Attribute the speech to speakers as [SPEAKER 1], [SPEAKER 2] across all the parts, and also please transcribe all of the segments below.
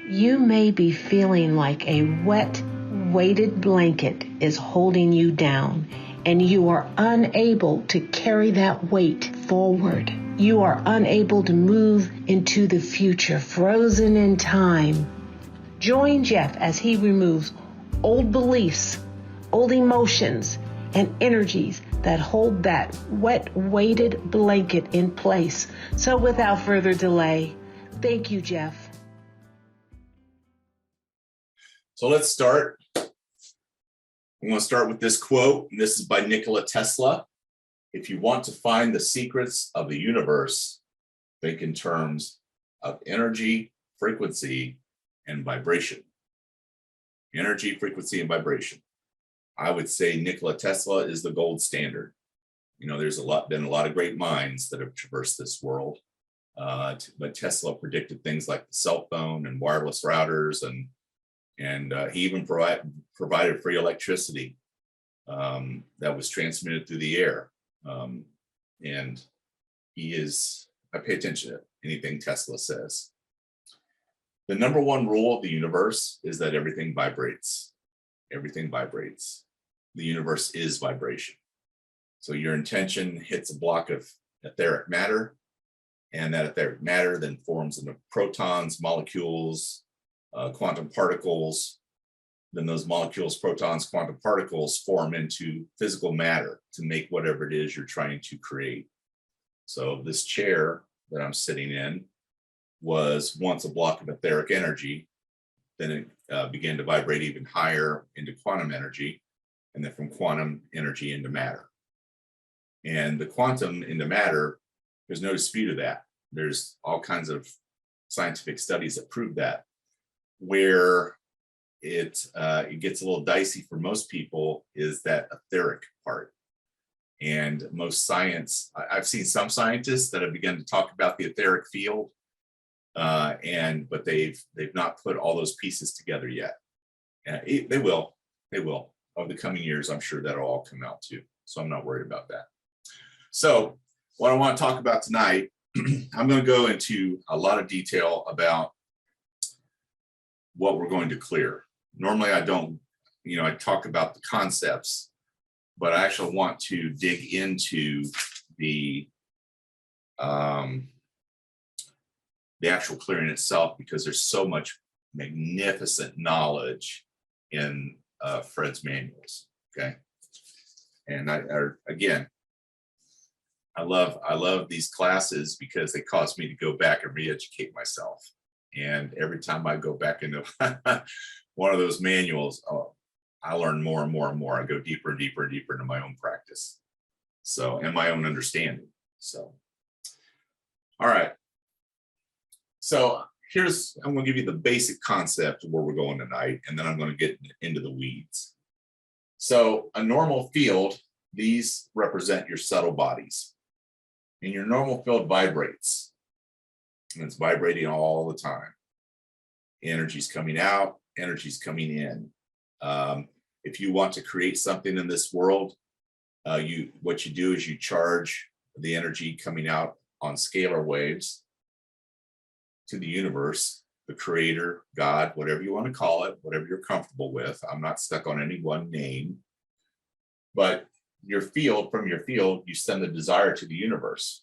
[SPEAKER 1] You may be feeling like a wet, weighted blanket is holding you down, and you are unable to carry that weight forward. You are unable to move into the future, frozen in time. Join Jeff as he removes old beliefs, old emotions, and energies that hold that wet, weighted blanket in place. So without further delay, thank you, Jeff.
[SPEAKER 2] So let's start. I'm going to start with this quote, and this is by Nikola Tesla. If you want to find the secrets of the universe, think in terms of energy, frequency, and vibration. Energy, frequency, and vibration. I would say Nikola Tesla is the gold standard. You know, there's been a lot of great minds that have traversed this world, but Tesla predicted things like the cell phone and wireless routers, and he even provided free electricity that was transmitted through the air. And I pay attention to anything Tesla says. The number one rule of the universe is that everything vibrates. Everything vibrates. The universe is vibration. So your intention hits a block of etheric matter, and that etheric matter then forms into protons, molecules, quantum particles. Then those molecules, protons, quantum particles form into physical matter to make whatever it is you're trying to create. So this chair that I'm sitting in was once a block of etheric energy. Then it began to vibrate even higher into quantum energy, and then from quantum energy into matter. And the quantum into matter, there's no dispute of that. There's all kinds of scientific studies that prove that. Where it gets a little dicey for most people is that etheric part. And most science, I've seen some scientists that have begun to talk about the etheric field, but they've not put all those pieces together yet. They will over the coming years. I'm sure that'll all come out too. So I'm not worried about that. So what I want to talk about tonight, I'm going to go into a lot of detail about what we're going to clear. Normally I don't, I talk about the concepts, but I actually want to dig into the actual clearing itself, because there's so much magnificent knowledge in Fred's manuals. Okay. And I love these classes because they cause me to go back and re-educate myself. And every time I go back into one of those manuals, I learn more and more and more. I go deeper and deeper and deeper into my own practice. So, and my own understanding. So, all right. So I'm going to give you the basic concept of where we're going tonight, and then I'm going to get into the weeds. So a normal field, these represent your subtle bodies. And your normal field vibrates. And it's vibrating all the time. Energy's coming out, energy's coming in. If you want to create something in this world, what you do is you charge the energy coming out on scalar waves to the universe, the creator, God, whatever you want to call it, whatever you're comfortable with. I'm not stuck on any one name. But from your field, you send the desire to the universe.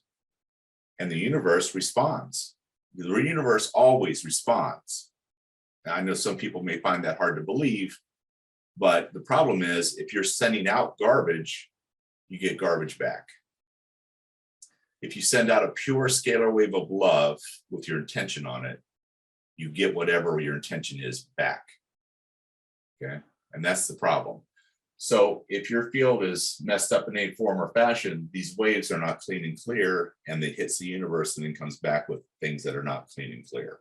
[SPEAKER 2] And the universe responds. The universe always responds. Now, I know some people may find that hard to believe, but the problem is if you're sending out garbage, you get garbage back. If you send out a pure scalar wave of love with your intention on it, you get whatever your intention is back. Okay, and that's the problem. So if your field is messed up in any form or fashion, these waves are not clean and clear, and it hits the universe and then comes back with things that are not clean and clear.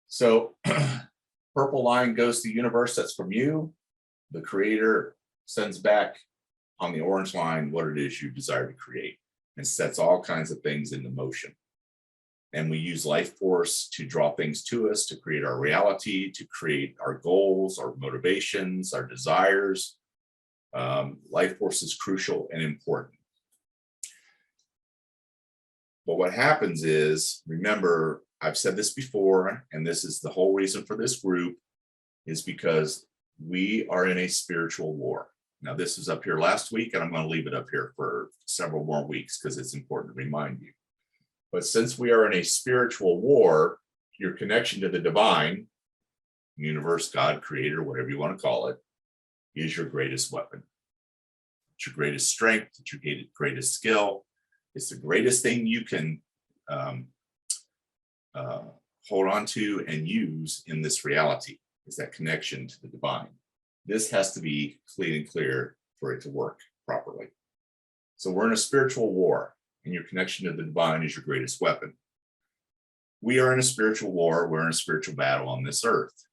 [SPEAKER 2] So purple line goes to the universe, that's from you. The creator sends back on the orange line what it is you desire to create, and sets all kinds of things into motion. And we use life force to draw things to us, to create our reality, to create our goals, our motivations, our desires. Life force is crucial and important. But what happens is, remember, I've said this before, and this is the whole reason for this group, is because we are in a spiritual war. Now, this was up here last week, and I'm going to leave it up here for several more weeks because it's important to remind you. But since we are in a spiritual war, your connection to the divine, universe, God, creator, whatever you want to call it, is your greatest weapon. It's your greatest strength, it's your greatest skill. It's the greatest thing you can hold on to and use in this reality, is that connection to the divine. This has to be clean and clear for it to work properly. So we're in a spiritual war, and your connection to the divine is your greatest weapon. We are in a spiritual war. We're in a spiritual battle on this earth.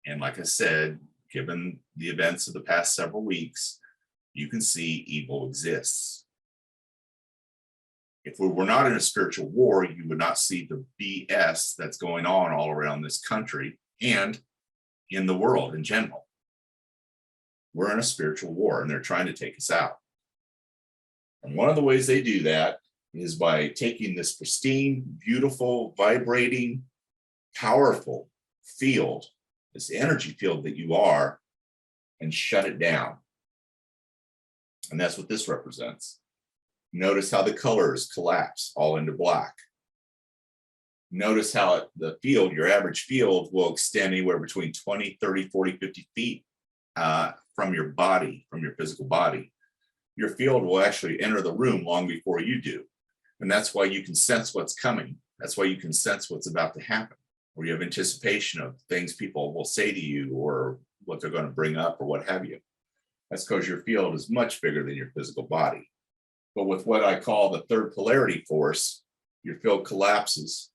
[SPEAKER 2] And like I said, given the events of the past several weeks, you can see evil exists. If we were not in a spiritual war, you would not see the BS that's going on all around this country and in the world in general. We're in a spiritual war, and they're trying to take us out. And one of the ways they do that is by taking this pristine, beautiful, vibrating, powerful field, this energy field that you are, and shut it down. And that's what this represents. Notice how the colors collapse all into black. Notice how the field, your average field, will extend anywhere between 20, 30, 40, 50 feet from your body, from your physical body. Your field will actually enter the room long before you do. And that's why you can sense what's coming. That's why you can sense what's about to happen, or you have anticipation of things people will say to you or what they're going to bring up or what have you. That's because your field is much bigger than your physical body. But with what I call the third polarity force, your field collapses.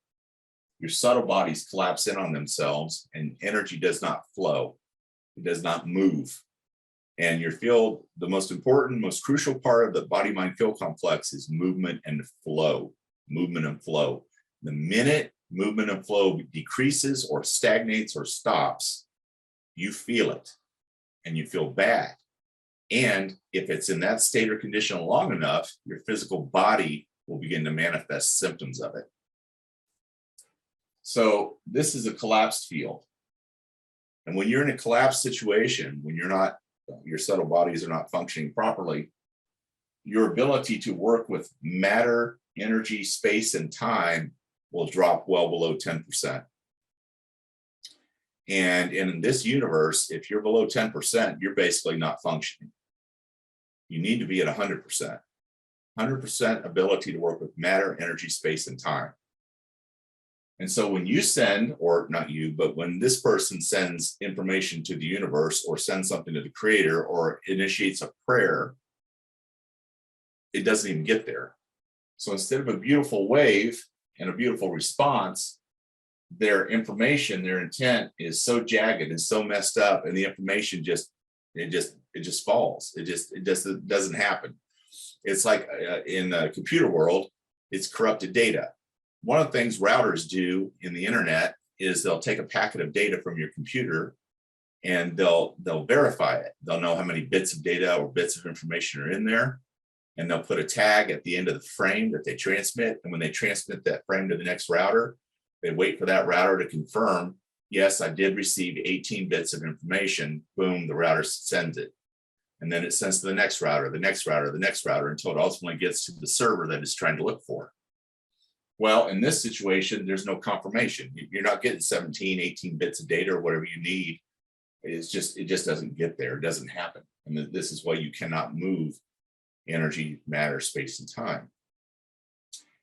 [SPEAKER 2] Your subtle bodies collapse in on themselves, and energy does not flow. It does not move. And your field, the most important, most crucial part of the body-mind field complex is movement and flow. Movement and flow. The minute movement and flow decreases or stagnates or stops, you feel it and you feel bad. And if it's in that state or condition long enough, your physical body will begin to manifest symptoms of it. So this is a collapsed field. And when you're in a collapsed situation, when your subtle bodies are not functioning properly, your ability to work with matter, energy, space, and time will drop well below 10%. And in this universe, if you're below 10%, you're basically not functioning. You need to be at 100%. 100% ability to work with matter, energy, space, and time. And so when you send, or not you, but when this person sends information to the universe or sends something to the creator or initiates a prayer, it doesn't even get there. So instead of a beautiful wave and a beautiful response, their information, their intent is so jagged and so messed up, and the information just falls. It just doesn't happen. It's like in the computer world, it's corrupted data. One of the things routers do in the internet is they'll take a packet of data from your computer and they'll verify it. They'll know how many bits of data or bits of information are in there, and they'll put a tag at the end of the frame that they transmit. And when they transmit that frame to the next router, they wait for that router to confirm, yes, I did receive 18 bits of information. Boom, the router sends it. And then it sends to the next router, the next router, the next router, until it ultimately gets to the server that it's trying to look for. Well, in this situation, there's no confirmation. You're not getting 17, 18 bits of data or whatever you need. It just doesn't get there. It doesn't happen. And this is why you cannot move energy, matter, space, and time.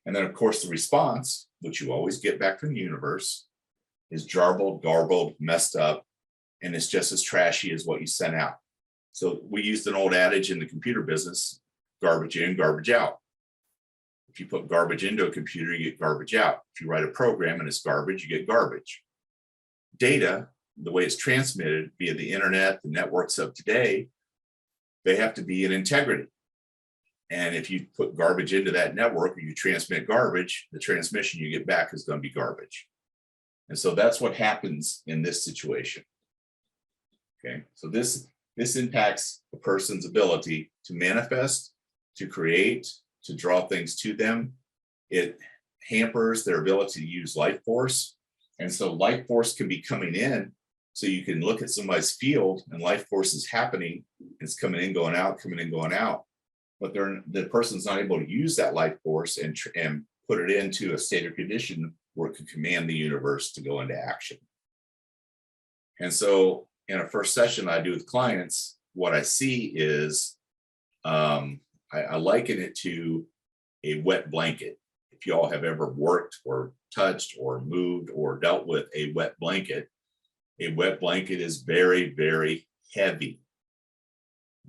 [SPEAKER 2] And then, of course, the response, which you always get back from the universe, is jarbled, garbled, messed up, and it's just as trashy as what you sent out. So we used an old adage in the computer business, garbage in, garbage out. If you put garbage into a computer, you get garbage out. If you write a program and it's garbage, you get garbage. Data, the way it's transmitted via the internet, the networks of today, they have to be in integrity. And if you put garbage into that network or you transmit garbage, the transmission you get back is going to be garbage. And so that's what happens in this situation. Okay, so this impacts a person's ability to manifest, to create, to draw things to them. It hampers their ability to use life force. And so life force can be coming in. So you can look at somebody's field and life force is happening. It's coming in, going out, coming in, going out. But the person's not able to use that life force and put it into a state of condition where it can command the universe to go into action. And so in a first session I do with clients, what I see is I liken it to a wet blanket. If you all have ever worked or touched or moved or dealt with a wet blanket is very, very heavy.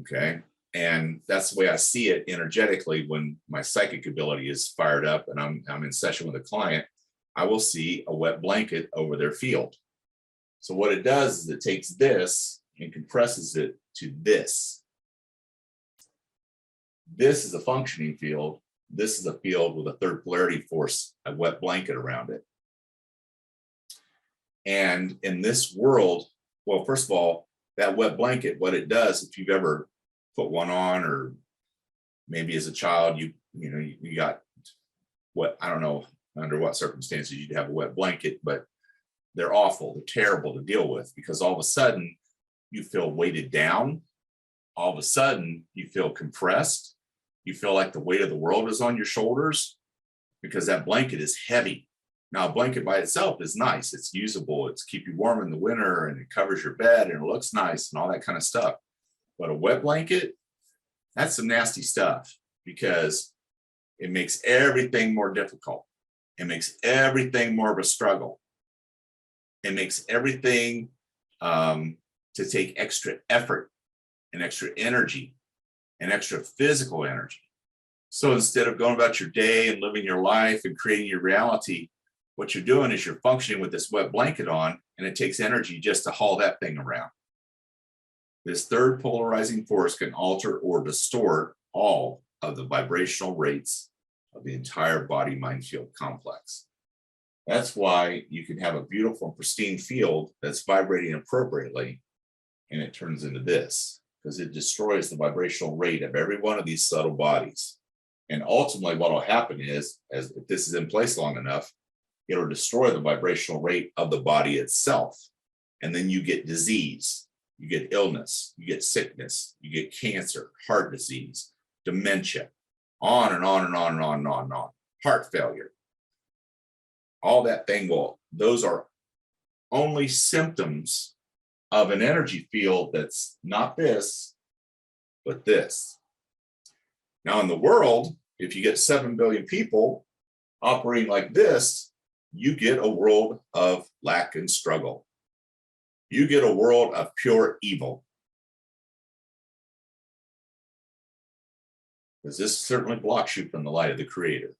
[SPEAKER 2] Okay. And that's the way I see it energetically when my psychic ability is fired up and I'm in session with a client. I will see a wet blanket over their field. So what it does is it takes this and compresses it to this. This is a functioning field. This is a field with a third polarity force, a wet blanket around it. And in this world, well, first of all, that wet blanket, what it does, if you've ever put one on, or maybe as a child, you got what, I don't know under what circumstances you'd have a wet blanket, but they're awful, they're terrible to deal with, because all of a sudden you feel weighted down. All of a sudden you feel compressed. You feel like the weight of the world is on your shoulders because that blanket is heavy. Now, a blanket by itself is nice. It's usable. It's keep you warm in the winter and it covers your bed and it looks nice and all that kind of stuff. But a wet blanket, that's some nasty stuff because it makes everything more difficult. It makes everything more of a struggle. It makes everything to take extra effort and extra energy and extra physical energy. So instead of going about your day and living your life and creating your reality, what you're doing is you're functioning with this wet blanket on, and it takes energy just to haul that thing around. This third polarizing force can alter or distort all of the vibrational rates of the entire body-mind field complex. That's why you can have a beautiful and pristine field that's vibrating appropriately, and it turns into this, because it destroys the vibrational rate of every one of these subtle bodies. And ultimately what will happen is, as if this is in place long enough, it'll destroy the vibrational rate of the body itself. And then you get disease, you get illness, you get sickness, you get cancer, heart disease, dementia, on and on and on and on and on and on, heart failure. All that thing those are only symptoms of an energy field that's not this, but this. Now in the world, if you get 7 billion people operating like this, you get a world of lack and struggle. You get a world of pure evil. Because this certainly blocks you from the light of the Creator.